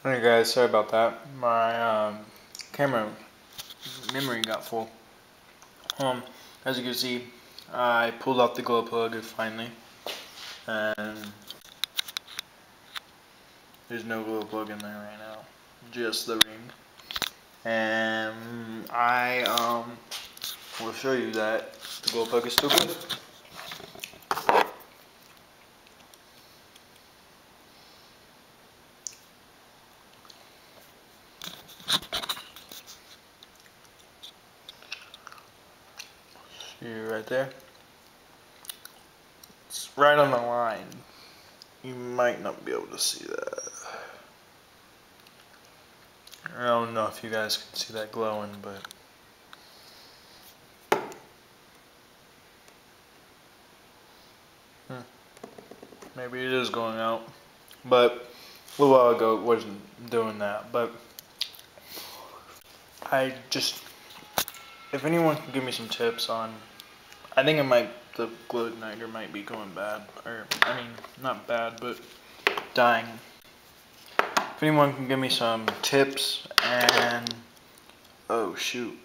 Hey guys, sorry about that. My camera memory got full. As you can see, I pulled off the glow plug finally, and there's no glow plug in there right now, just the ring. And I will show you that the glow plug is still good. See right there? It's right on the line. You might not be able to see that. I don't know if you guys can see that glowing, but maybe it is going out. But a little while ago it wasn't doing that. But if anyone can give me some tips on, I think the glow igniter might be going bad, or I mean, not bad, but dying. If anyone can give me some tips and, oh shoot,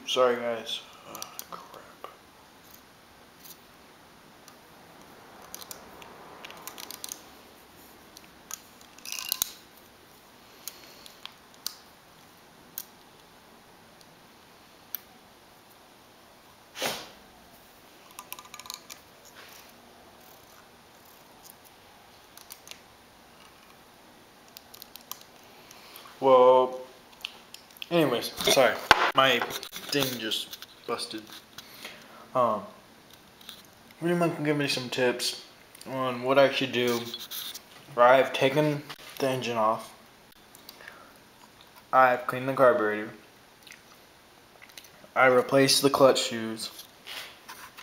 sorry guys. Oh, crap. Well, anyways, sorry, my thing just busted. If anyone can give me some tips on what I should do, I've taken the engine off, I've cleaned the carburetor, I replaced the clutch shoes,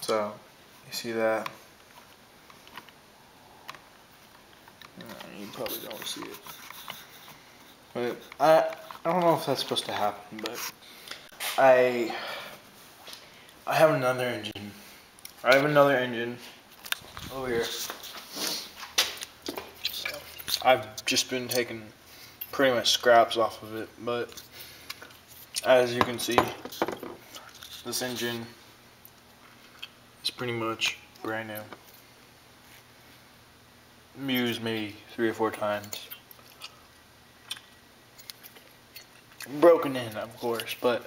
so you see that. You probably don't see it, but I don't know if that's supposed to happen, but I have another engine. I have another engine over here. I've just been taking pretty much scraps off of it, but as you can see, this engine is pretty much brand new. Used maybe 3 or 4 times. Broken in, of course, but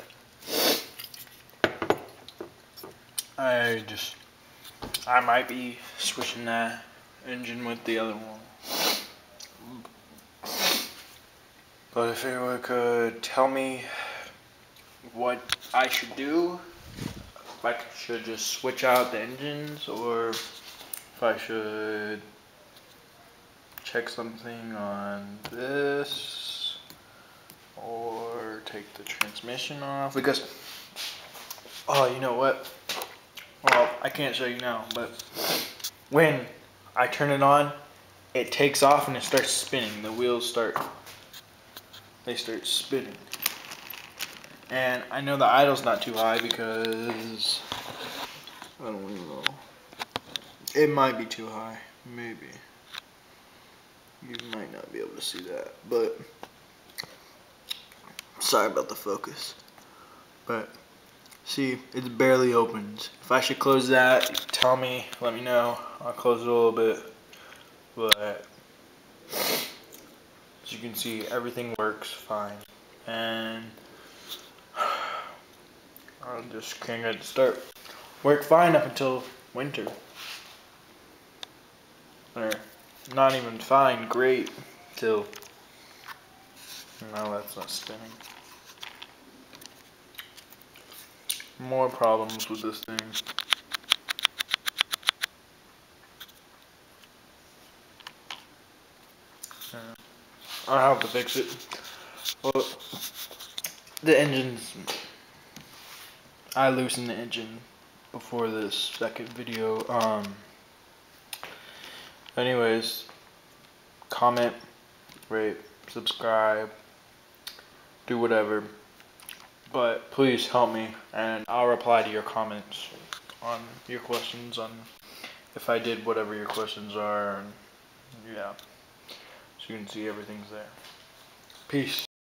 I might be switching that engine with the other one. But if anyone could tell me what I should do, if I should just switch out the engines, or if I should check something on this, or take the transmission off, because, oh, you know what? Well, I can't show you now, but when I turn it on, it takes off and it starts spinning. The wheels start spinning. And I know the idle's not too high because, I don't even know. It might be too high, maybe. You might not be able to see that, but sorry about the focus. But see, it barely opens. If I should close that, tell me, let me know. I'll close it a little bit. But as you can see, everything works fine. And I'll just can't get it to start. Worked fine up until winter. Or not even fine, great, till now that's not spinning. More problems with this thing. I'll have to fix it. Well, the engines, I loosened the engine before this second video. Anyways, comment, rate, subscribe, do whatever. But please help me, and I'll reply to your comments on your questions on if I did whatever your questions are. And yeah, so you can see everything's there. Peace.